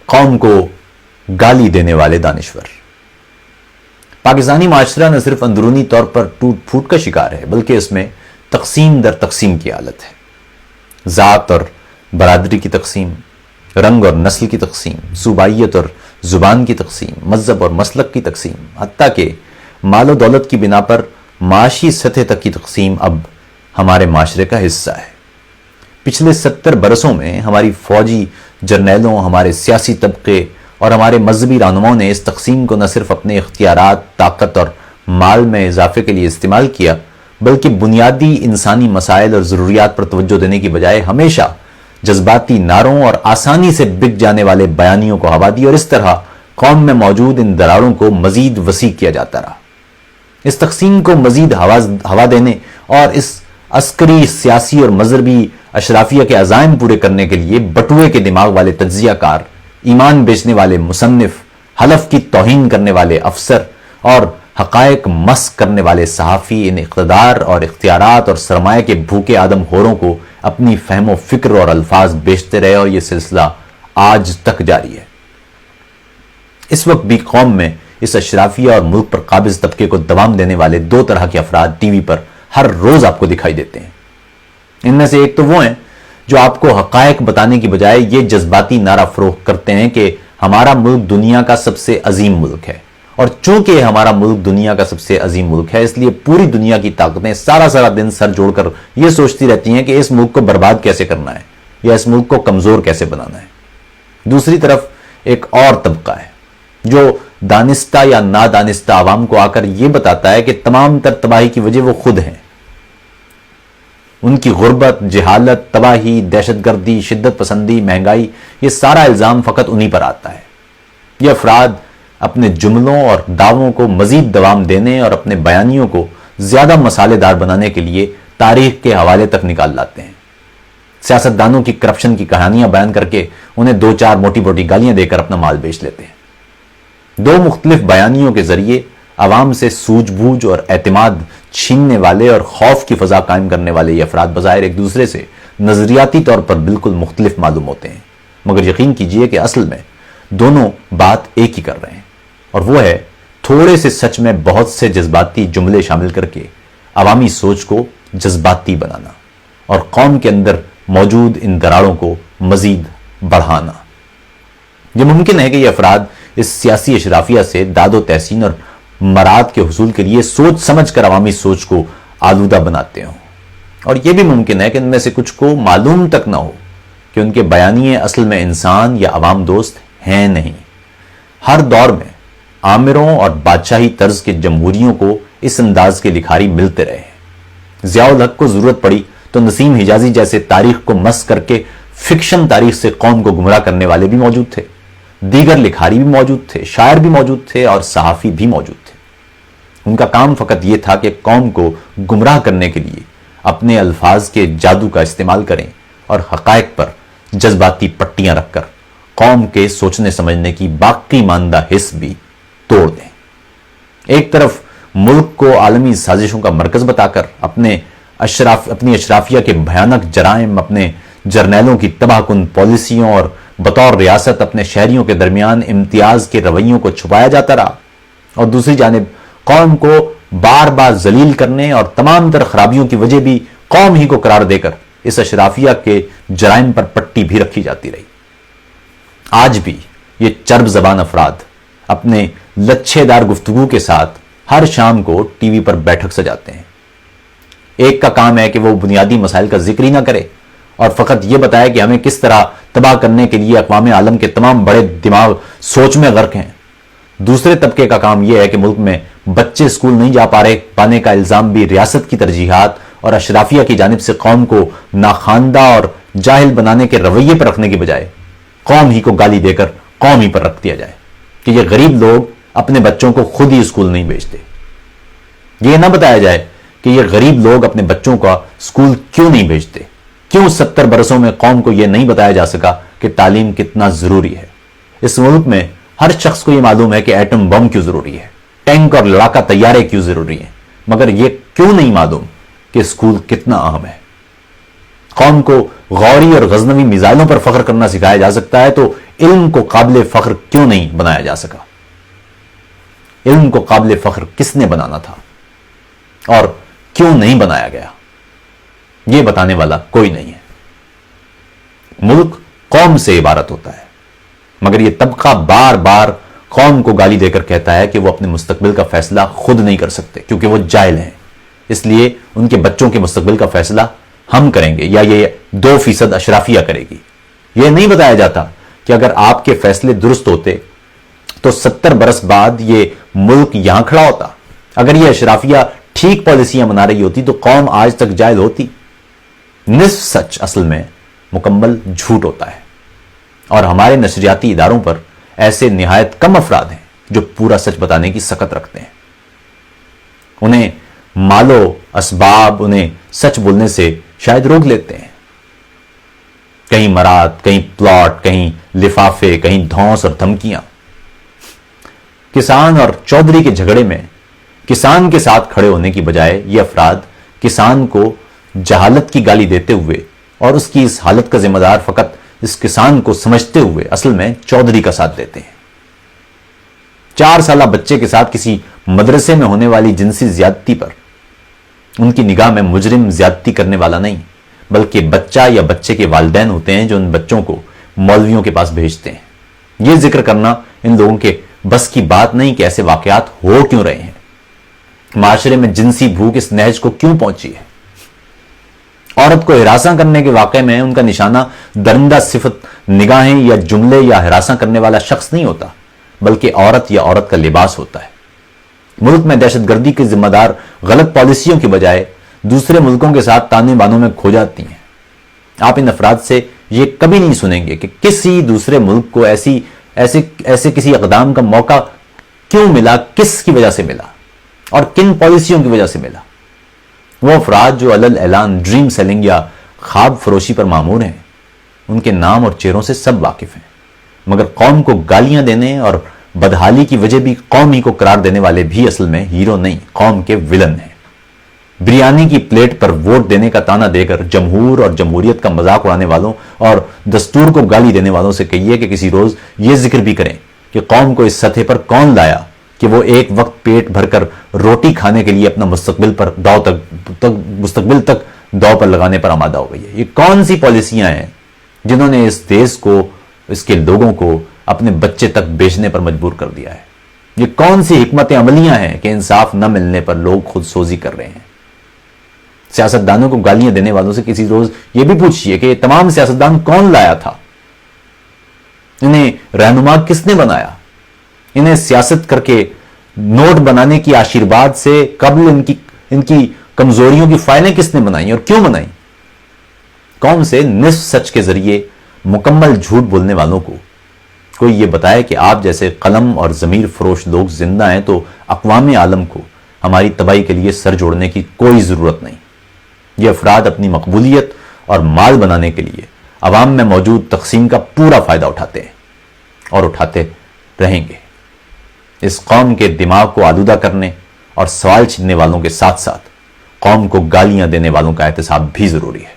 قوم کو گالی دینے والے دانشور۔ پاکستانی معاشرہ نہ صرف اندرونی طور پر ٹوٹ پھوٹ کا شکار ہے بلکہ اس میں تقسیم در تقسیم کی حالت ہے۔ ذات اور برادری کی تقسیم، رنگ اور نسل کی تقسیم، صوبائیت اور زبان کی تقسیم، مذہب اور مسلک کی تقسیم، حتیٰ کہ مال و دولت کی بنا پر معاشی سطح تک کی تقسیم اب ہمارے معاشرے کا حصہ ہے۔ پچھلے 70 برسوں میں ہماری فوجی جرنیلوں، ہمارے سیاسی طبقے اور ہمارے مذہبی رہنماؤں نے اس تقسیم کو نہ صرف اپنے اختیارات، طاقت اور مال میں اضافے کے لیے استعمال کیا بلکہ بنیادی انسانی مسائل اور ضروریات پر توجہ دینے کی بجائے ہمیشہ جذباتی نعروں اور آسانی سے بک جانے والے بیانیوں کو ہوا دی، اور اس طرح قوم میں موجود ان دراڑوں کو مزید وسیع کیا جاتا رہا۔ اس تقسیم کو مزید ہوا دینے اور اس عسکری، سیاسی اور مذہبی اشرافیہ کے عزائم پورے کرنے کے لیے بٹوے کے دماغ والے تجزیہ کار، ایمان بیچنے والے مصنف، حلف کی توہین کرنے والے افسر اور حقائق مسخ کرنے والے صحافی ان اقتدار اور اختیارات اور سرمایہ کے بھوکے آدم خوروں کو اپنی فہم و فکر اور الفاظ بیچتے رہے، اور یہ سلسلہ آج تک جاری ہے۔ اس وقت بھی قوم میں اس اشرافیہ اور ملک پر قابض طبقے کو دوام دینے والے دو طرح کے افراد ٹی وی پر ہر روز آپ کو دکھائی دیتے ہیں۔ ان میں سے ایک تو وہ ہیں جو آپ کو حقائق بتانے کی بجائے یہ جذباتی نعرہ فروخت کرتے ہیں کہ ہمارا ملک دنیا کا سب سے عظیم ملک ہے، اور چونکہ ہمارا ملک دنیا کا سب سے عظیم ملک ہے اس لیے پوری دنیا کی طاقتیں سارا دن سر جوڑ کر یہ سوچتی رہتی ہیں کہ اس ملک کو برباد کیسے کرنا ہے یا اس ملک کو کمزور کیسے بنانا ہے۔ دوسری طرف ایک اور طبقہ ہے جو دانستہ یا نادانستہ عوام کو آ کر یہ بتاتا ہے کہ تمام تر تباہی کی وجہ وہ خود ہیں۔ ان کی غربت، جہالت، تباہی، دہشت گردی، شدت پسندی، مہنگائی، یہ سارا الزام فقط انہی پر آتا ہے۔ یہ افراد اپنے جملوں اور دعووں کو مزید دوام دینے اور اپنے بیانیوں کو زیادہ مسالے دار بنانے کے لیے تاریخ کے حوالے تک نکال لاتے ہیں۔ سیاستدانوں کی کرپشن کی کہانیاں بیان کر کے انہیں 2-4 موٹی گالیاں دے کر اپنا مال بیچ لیتے ہیں۔ دو مختلف بیانیوں کے ذریعے عوام سے سوجھ بوجھ اور اعتماد چھیننے والے اور خوف کی فضا قائم کرنے والے یہ افراد بظاہر ایک دوسرے سے نظریاتی طور پر بالکل مختلف معلوم ہوتے ہیں، مگر یقین کیجئے کہ اصل میں دونوں بات ایک ہی کر رہے ہیں، اور وہ ہے تھوڑے سے سچ میں بہت سے جذباتی جملے شامل کر کے عوامی سوچ کو جذباتی بنانا اور قوم کے اندر موجود ان دراڑوں کو مزید بڑھانا۔ یہ ممکن ہے کہ یہ افراد اس سیاسی اشرافیہ سے داد و تحسین اور مراد کے حصول کے لیے سوچ سمجھ کر عوامی سوچ کو آلودہ بناتے ہوں، اور یہ بھی ممکن ہے کہ ان میں سے کچھ کو معلوم تک نہ ہو کہ ان کے بیانیے اصل میں انسان یا عوام دوست ہیں نہیں۔ ہر دور میں آمروں اور بادشاہی طرز کے جمہوریوں کو اس انداز کے لکھاری ملتے رہے ہیں۔ ضیاء الحق کو ضرورت پڑی تو نسیم حجازی جیسے تاریخ کو مسخ کر کے فکشن تاریخ سے قوم کو گمراہ کرنے والے بھی موجود تھے، دیگر لکھاری بھی موجود تھے، شاعر بھی موجود تھے اور صحافی بھی موجود تھے۔ ان کا کام فقط یہ تھا کہ قوم کو گمراہ کرنے کے لیے اپنے الفاظ کے جادو کا استعمال کریں اور حقائق پر جذباتی پٹیاں رکھ کر قوم کے سوچنے سمجھنے کی باقی ماندہ حس بھی توڑ دیں۔ ایک طرف ملک کو عالمی سازشوں کا مرکز بتا کر اپنی اشرافیہ کے بھیانک جرائم، اپنے جرنیلوں کی تباہ کن پالیسیوں اور بطور ریاست اپنے شہریوں کے درمیان امتیاز کے رویوں کو چھپایا جاتا رہا، اور دوسری جانب قوم کو بار بار ذلیل کرنے اور تمام تر خرابیوں کی وجہ بھی قوم ہی کو قرار دے کر اس اشرافیہ کے جرائم پر پٹی بھی رکھی جاتی رہی۔ آج بھی یہ چرب زبان افراد اپنے لچھے دار گفتگو کے ساتھ ہر شام کو ٹی وی پر بیٹھک سجاتے ہیں۔ ایک کا کام ہے کہ وہ بنیادی مسائل کا ذکر ہی نہ کرے اور فقط یہ بتائے کہ ہمیں کس طرح تباہ کرنے کے لیے اقوام عالم کے تمام بڑے دماغ سوچ میں غرق ہیں۔ دوسرے طبقے کا کام یہ ہے کہ ملک میں بچے اسکول نہیں جا پانے کا الزام بھی ریاست کی ترجیحات اور اشرافیہ کی جانب سے قوم کو ناخواندہ اور جاہل بنانے کے رویے پر رکھنے کی بجائے قوم ہی کو گالی دے کر قوم ہی پر رکھ دیا جائے کہ یہ غریب لوگ اپنے بچوں کو خود ہی اسکول نہیں بھیجتے۔ یہ نہ بتایا جائے کہ یہ غریب لوگ اپنے بچوں کا اسکول کیوں نہیں بھیجتے، کیوں 70 برسوں میں قوم کو یہ نہیں بتایا جا سکا کہ تعلیم کتنا ضروری ہے۔ اس ملک میں ہر شخص کو یہ معلوم ہے کہ ایٹم بم کیوں ضروری ہے، ٹینک اور لڑاکا طیارے کیوں ضروری ہیں، مگر یہ کیوں نہیں معلوم کہ اسکول کتنا اہم ہے۔ قوم کو غوری اور غزنوی میزائلوں پر فخر کرنا سکھایا جا سکتا ہے تو علم کو قابل فخر کیوں نہیں بنایا جا سکا؟ علم کو قابل فخر کس نے بنانا تھا اور کیوں نہیں بنایا گیا؟ یہ بتانے والا کوئی نہیں ہے۔ ملک قوم سے عبارت ہوتا ہے، مگر یہ طبقہ بار بار قوم کو گالی دے کر کہتا ہے کہ وہ اپنے مستقبل کا فیصلہ خود نہیں کر سکتے کیونکہ وہ جاہل ہیں، اس لیے ان کے بچوں کے مستقبل کا فیصلہ ہم کریں گے یا یہ 2% اشرافیہ کرے گی۔ یہ نہیں بتایا جاتا کہ اگر آپ کے فیصلے درست ہوتے تو 70 برس بعد یہ ملک یہاں کھڑا ہوتا۔ اگر یہ اشرافیہ ٹھیک پالیسیاں بنا رہی ہوتی تو قوم آج تک جاہل ہوتی۔ نصف سچ اصل میں مکمل جھوٹ ہوتا ہے، اور ہمارے نشریاتی اداروں پر ایسے نہایت کم افراد ہیں جو پورا سچ بتانے کی سخت رکھتے ہیں۔ انہیں مالو اسباب انہیں سچ بولنے سے شاید روک لیتے ہیں، کہیں مراد، کہیں پلاٹ، کہیں لفافے، کہیں دھونس اور دھمکیاں۔ کسان اور چودھری کے جھگڑے میں کسان کے ساتھ کھڑے ہونے کی بجائے یہ افراد کسان کو جہالت کی گالی دیتے ہوئے اور اس کی اس حالت کا ذمہ دار فقط اس کسان کو سمجھتے ہوئے اصل میں چودھری کا ساتھ دیتے ہیں۔ 4 سالہ بچے کے ساتھ کسی مدرسے میں ہونے والی جنسی زیادتی پر ان کی نگاہ میں مجرم زیادتی کرنے والا نہیں بلکہ بچہ یا بچے کے والدین ہوتے ہیں جو ان بچوں کو مولویوں کے پاس بھیجتے ہیں۔ یہ ذکر کرنا ان لوگوں کے بس کی بات نہیں کہ ایسے واقعات ہو کیوں رہے ہیں، معاشرے میں جنسی بھوک اس نہج کو کیوں پہنچی ہے۔ عورت کو ہراساں کرنے کے واقعے میں ان کا نشانہ درندہ صفت نگاہیں یا جملے یا ہراساں کرنے والا شخص نہیں ہوتا بلکہ عورت یا عورت کا لباس ہوتا ہے۔ ملک میں دہشت گردی کے ذمہ دار غلط پالیسیوں کی بجائے دوسرے ملکوں کے ساتھ تانے بانوں میں کھو جاتی ہیں۔ آپ ان افراد سے یہ کبھی نہیں سنیں گے کہ کسی دوسرے ملک کو ایسے کسی اقدام کا موقع کیوں ملا، کس کی وجہ سے ملا اور کن پالیسیوں کی وجہ سے ملا۔ وہ افراد جو علل اعلان ڈریم سیلنگ یا خواب فروشی پر مامور ہیں، ان کے نام اور چہروں سے سب واقف ہیں، مگر قوم کو گالیاں دینے اور بدحالی کی وجہ بھی قوم ہی کو قرار دینے والے بھی اصل میں ہیرو نہیں، قوم کے ولن ہیں۔ بریانی کی پلیٹ پر ووٹ دینے کا تانا دے کر جمہور اور جمہوریت کا مذاق اڑانے والوں اور دستور کو گالی دینے والوں سے کہیے کہ کسی روز یہ ذکر بھی کریں کہ قوم کو اس سطح پر کون لایا کہ وہ ایک وقت پیٹ بھر کر روٹی کھانے کے لیے اپنا مستقبل تک داؤ پر لگانے پر آمادہ ہو گئی ہے۔ یہ کون سی پالیسیاں ہیں جنہوں نے اس دیش کو، اس کے لوگوں کو اپنے بچے تک بیچنے پر مجبور کر دیا ہے؟ یہ کون سی حکمت عملیاں ہیں کہ انصاف نہ ملنے پر لوگ خود سوزی کر رہے ہیں؟ سیاستدانوں کو گالیاں دینے والوں سے کسی روز یہ بھی پوچھئے کہ یہ تمام سیاستدان کون لایا تھا؟ انہیں رہنما کس نے بنایا؟ انہیں سیاست کر کے نوٹ بنانے کی آشیرواد سے قبل ان کی کمزوریوں کی فائلیں کس نے بنائی اور کیوں بنائی؟ قوم سے نصف سچ کے ذریعے مکمل جھوٹ بولنے والوں کو کوئی یہ بتائے کہ آپ جیسے قلم اور ضمیر فروش لوگ زندہ ہیں تو اقوام عالم کو ہماری تباہی کے لیے سر جوڑنے کی کوئی ضرورت نہیں۔ یہ افراد اپنی مقبولیت اور مال بنانے کے لیے عوام میں موجود تقسیم کا پورا فائدہ اٹھاتے ہیں اور اٹھاتے رہیں گے۔ اس قوم کے دماغ کو آلودہ کرنے اور سوال چھیننے والوں کے ساتھ ساتھ قوم کو گالیاں دینے والوں کا احتساب بھی ضروری ہے۔